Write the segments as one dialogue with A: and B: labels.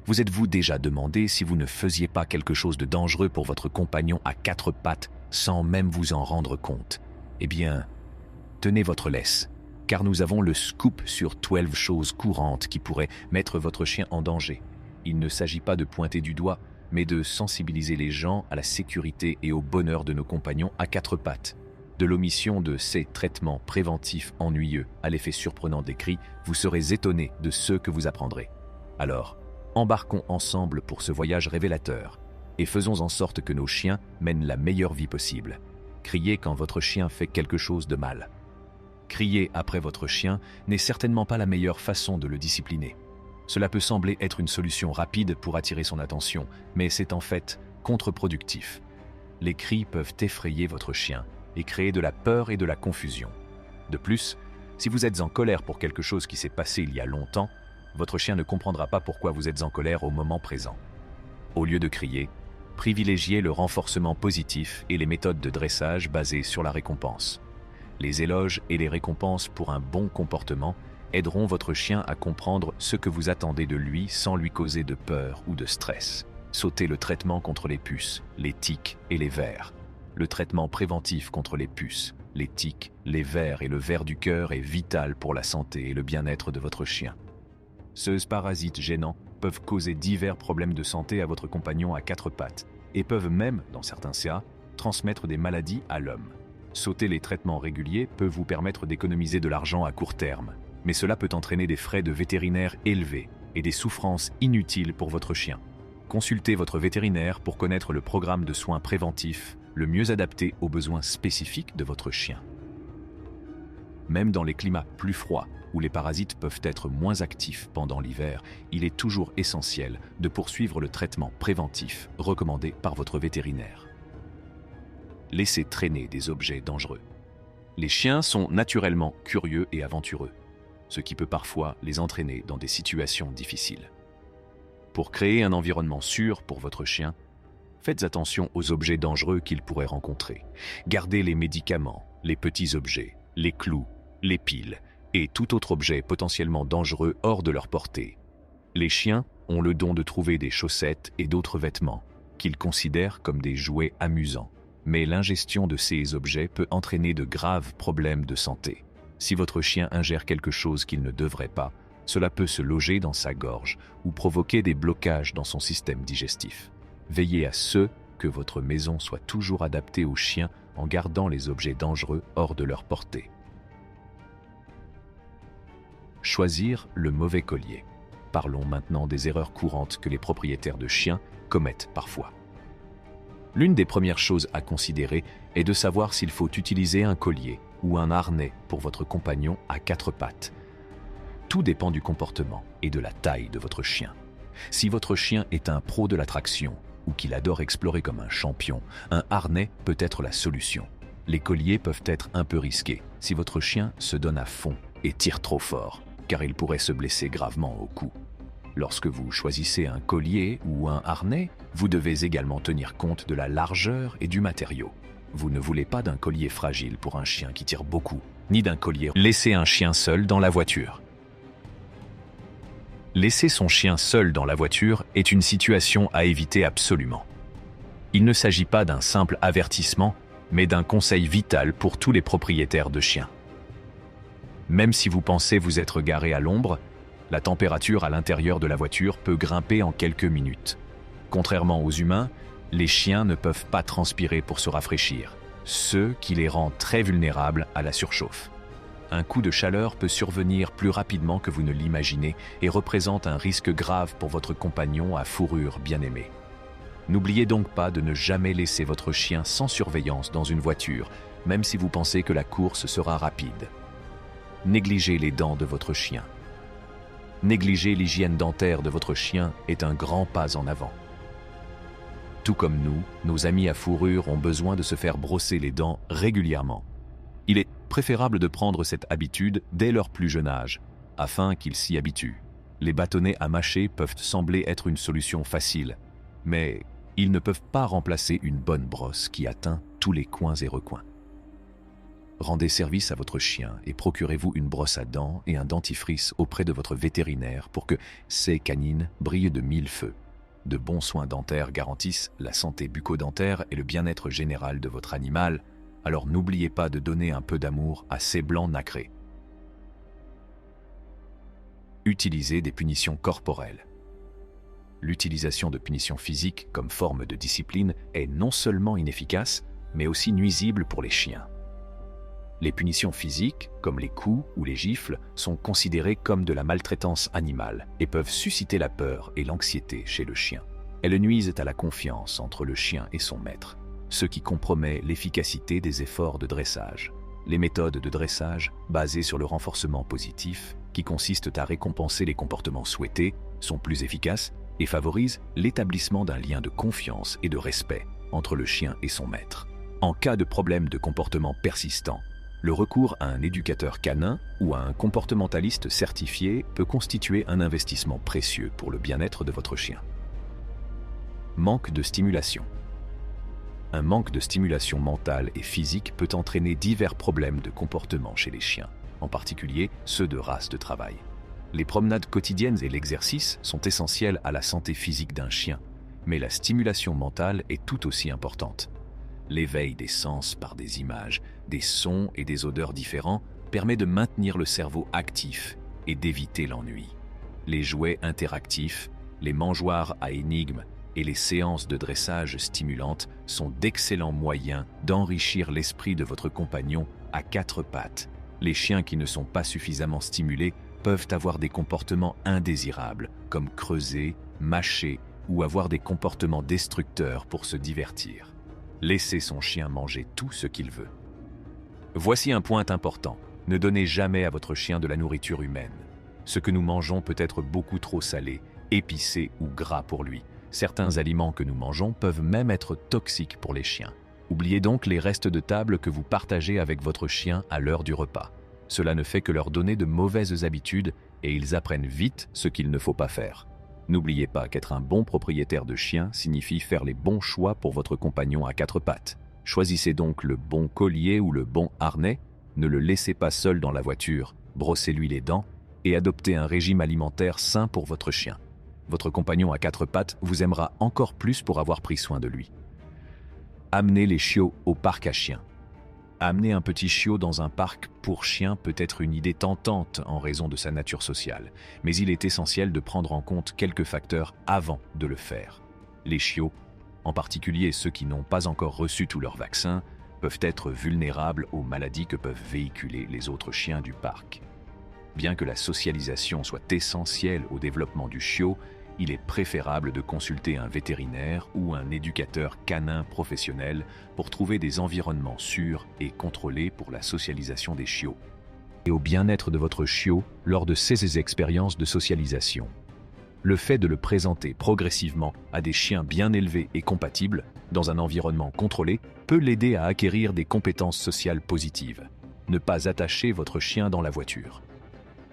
A: Vous êtes-vous déjà demandé si vous ne faisiez pas quelque chose de dangereux pour votre compagnon à quatre pattes sans même vous en rendre compte? Eh bien, tenez votre laisse, car nous avons le scoop sur 12 choses courantes qui pourraient mettre votre chien en danger. Il ne s'agit pas de pointer du doigt, mais de sensibiliser les gens à la sécurité et au bonheur de nos compagnons à quatre pattes. De l'omission de ces traitements préventifs ennuyeux à l'effet surprenant décrit, vous serez étonné de ce que vous apprendrez. Alors, embarquons ensemble pour ce voyage révélateur et faisons en sorte que nos chiens mènent la meilleure vie possible. Criez quand votre chien fait quelque chose de mal. Crier après votre chien n'est certainement pas la meilleure façon de le discipliner. Cela peut sembler être une solution rapide pour attirer son attention, mais c'est en fait contre-productif. Les cris peuvent effrayer votre chien et créer de la peur et de la confusion. De plus, si vous êtes en colère pour quelque chose qui s'est passé il y a longtemps, votre chien ne comprendra pas pourquoi vous êtes en colère au moment présent. Au lieu de crier, privilégiez le renforcement positif et les méthodes de dressage basées sur la récompense. Les éloges et les récompenses pour un bon comportement aideront votre chien à comprendre ce que vous attendez de lui sans lui causer de peur ou de stress. Sautez le traitement contre les puces, les tiques et les vers. Le traitement préventif contre les puces, les tiques, les vers et le ver du cœur est vital pour la santé et le bien-être de votre chien. Ces parasites gênants peuvent causer divers problèmes de santé à votre compagnon à quatre pattes et peuvent même, dans certains cas, transmettre des maladies à l'homme. Sauter les traitements réguliers peut vous permettre d'économiser de l'argent à court terme, mais cela peut entraîner des frais de vétérinaire élevés et des souffrances inutiles pour votre chien. Consultez votre vétérinaire pour connaître le programme de soins préventifs le mieux adapté aux besoins spécifiques de votre chien. Même dans les climats plus froids, où les parasites peuvent être moins actifs pendant l'hiver, il est toujours essentiel de poursuivre le traitement préventif recommandé par votre vétérinaire. Laissez traîner des objets dangereux. Les chiens sont naturellement curieux et aventureux, ce qui peut parfois les entraîner dans des situations difficiles. Pour créer un environnement sûr pour votre chien, faites attention aux objets dangereux qu'il pourrait rencontrer. Gardez les médicaments, les petits objets, les clous, les piles et tout autre objet potentiellement dangereux hors de leur portée. Les chiens ont le don de trouver des chaussettes et d'autres vêtements qu'ils considèrent comme des jouets amusants. Mais l'ingestion de ces objets peut entraîner de graves problèmes de santé. Si votre chien ingère quelque chose qu'il ne devrait pas, cela peut se loger dans sa gorge ou provoquer des blocages dans son système digestif. Veillez à ce que votre maison soit toujours adaptée aux chiens en gardant les objets dangereux hors de leur portée. Choisir le mauvais collier. Parlons maintenant des erreurs courantes que les propriétaires de chiens commettent parfois. L'une des premières choses à considérer est de savoir s'il faut utiliser un collier ou un harnais pour votre compagnon à quatre pattes. Tout dépend du comportement et de la taille de votre chien. Si votre chien est un pro de l'attraction ou qu'il adore explorer comme un champion, un harnais peut être la solution. Les colliers peuvent être un peu risqués si votre chien se donne à fond et tire trop fort, car il pourrait se blesser gravement au cou. Lorsque vous choisissez un collier ou un harnais, vous devez également tenir compte de la largeur et du matériau. Vous ne voulez pas d'un collier fragile pour un chien qui tire beaucoup, ni d'un collier. Laissez un chien seul dans la voiture. Laisser son chien seul dans la voiture est une situation à éviter absolument. Il ne s'agit pas d'un simple avertissement, mais d'un conseil vital pour tous les propriétaires de chiens. Même si vous pensez vous être garé à l'ombre, la température à l'intérieur de la voiture peut grimper en quelques minutes. Contrairement aux humains, les chiens ne peuvent pas transpirer pour se rafraîchir, ce qui les rend très vulnérables à la surchauffe. Un coup de chaleur peut survenir plus rapidement que vous ne l'imaginez et représente un risque grave pour votre compagnon à fourrure bien-aimée. N'oubliez donc pas de ne jamais laisser votre chien sans surveillance dans une voiture, même si vous pensez que la course sera rapide. Négligez les dents de votre chien. Négliger l'hygiène dentaire de votre chien est un grand pas en avant. Tout comme nous, nos amis à fourrure ont besoin de se faire brosser les dents régulièrement. Il est préférable de prendre cette habitude dès leur plus jeune âge, afin qu'ils s'y habituent. Les bâtonnets à mâcher peuvent sembler être une solution facile, mais ils ne peuvent pas remplacer une bonne brosse qui atteint tous les coins et recoins. Rendez service à votre chien et procurez-vous une brosse à dents et un dentifrice auprès de votre vétérinaire pour que ces canines brillent de mille feux. De bons soins dentaires garantissent la santé bucco-dentaire et le bien-être général de votre animal, alors n'oubliez pas de donner un peu d'amour à ces blancs nacrés. Utilisez des punitions corporelles. L'utilisation de punitions physiques comme forme de discipline est non seulement inefficace, mais aussi nuisible pour les chiens. Les punitions physiques, comme les coups ou les gifles, sont considérées comme de la maltraitance animale et peuvent susciter la peur et l'anxiété chez le chien. Elles nuisent à la confiance entre le chien et son maître, ce qui compromet l'efficacité des efforts de dressage. Les méthodes de dressage, basées sur le renforcement positif, qui consistent à récompenser les comportements souhaités, sont plus efficaces et favorisent l'établissement d'un lien de confiance et de respect entre le chien et son maître. En cas de problème de comportement persistant, le recours à un éducateur canin ou à un comportementaliste certifié peut constituer un investissement précieux pour le bien-être de votre chien. Manque de stimulation. Un manque de stimulation mentale et physique peut entraîner divers problèmes de comportement chez les chiens, en particulier ceux de race de travail. Les promenades quotidiennes et l'exercice sont essentiels à la santé physique d'un chien, mais la stimulation mentale est tout aussi importante. L'éveil des sens par des images, des sons et des odeurs différents permet de maintenir le cerveau actif et d'éviter l'ennui. Les jouets interactifs, les mangeoires à énigmes et les séances de dressage stimulantes sont d'excellents moyens d'enrichir l'esprit de votre compagnon à quatre pattes. Les chiens qui ne sont pas suffisamment stimulés peuvent avoir des comportements indésirables, comme creuser, mâcher ou avoir des comportements destructeurs pour se divertir. Laissez son chien manger tout ce qu'il veut. Voici un point important. Ne donnez jamais à votre chien de la nourriture humaine. Ce que nous mangeons peut être beaucoup trop salé, épicé ou gras pour lui. Certains aliments que nous mangeons peuvent même être toxiques pour les chiens. Oubliez donc les restes de table que vous partagez avec votre chien à l'heure du repas. Cela ne fait que leur donner de mauvaises habitudes et ils apprennent vite ce qu'il ne faut pas faire. N'oubliez pas qu'être un bon propriétaire de chien signifie faire les bons choix pour votre compagnon à quatre pattes. Choisissez donc le bon collier ou le bon harnais, ne le laissez pas seul dans la voiture, brossez-lui les dents et adoptez un régime alimentaire sain pour votre chien. Votre compagnon à quatre pattes vous aimera encore plus pour avoir pris soin de lui. Amenez les chiots au parc à chiens. Amener un petit chiot dans un parc pour chiens peut être une idée tentante en raison de sa nature sociale, mais il est essentiel de prendre en compte quelques facteurs avant de le faire. Les chiots, en particulier ceux qui n'ont pas encore reçu tous leurs vaccins, peuvent être vulnérables aux maladies que peuvent véhiculer les autres chiens du parc. Bien que la socialisation soit essentielle au développement du chiot, il est préférable de consulter un vétérinaire ou un éducateur canin professionnel pour trouver des environnements sûrs et contrôlés pour la socialisation des chiots et au bien-être de votre chiot lors de ces expériences de socialisation. Le fait de le présenter progressivement à des chiens bien élevés et compatibles dans un environnement contrôlé peut l'aider à acquérir des compétences sociales positives. Ne pas attacher votre chien dans la voiture.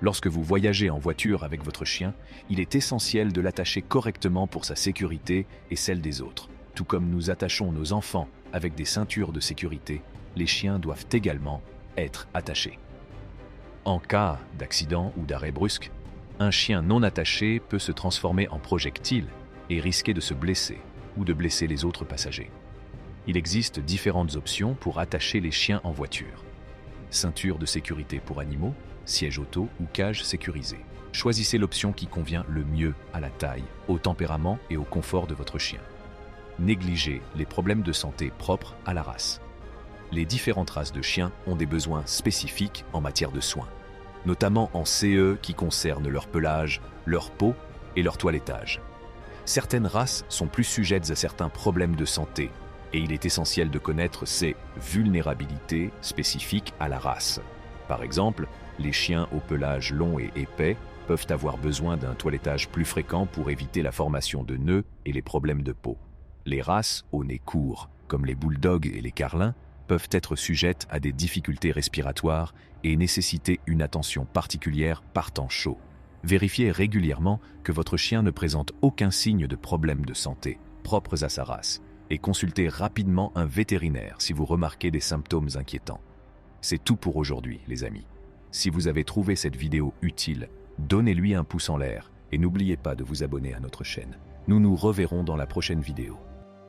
A: Lorsque vous voyagez en voiture avec votre chien, il est essentiel de l'attacher correctement pour sa sécurité et celle des autres. Tout comme nous attachons nos enfants avec des ceintures de sécurité, les chiens doivent également être attachés. En cas d'accident ou d'arrêt brusque, un chien non attaché peut se transformer en projectile et risquer de se blesser ou de blesser les autres passagers. Il existe différentes options pour attacher les chiens en voiture. Ceinture de sécurité pour animaux, siège auto ou cage sécurisée. Choisissez l'option qui convient le mieux à la taille, au tempérament et au confort de votre chien. Négligez les problèmes de santé propres à la race. Les différentes races de chiens ont des besoins spécifiques en matière de soins, notamment en CE qui concernent leur pelage, leur peau et leur toilettage. Certaines races sont plus sujettes à certains problèmes de santé et il est essentiel de connaître ces vulnérabilités spécifiques à la race. Par exemple, les chiens au pelage long et épais peuvent avoir besoin d'un toilettage plus fréquent pour éviter la formation de nœuds et les problèmes de peau. Les races au nez court, comme les bulldogs et les carlins, peuvent être sujettes à des difficultés respiratoires et nécessiter une attention particulière par temps chaud. Vérifiez régulièrement que votre chien ne présente aucun signe de problème de santé propres à sa race et consultez rapidement un vétérinaire si vous remarquez des symptômes inquiétants. C'est tout pour aujourd'hui, les amis. Si vous avez trouvé cette vidéo utile, donnez-lui un pouce en l'air et n'oubliez pas de vous abonner à notre chaîne. Nous nous reverrons dans la prochaine vidéo.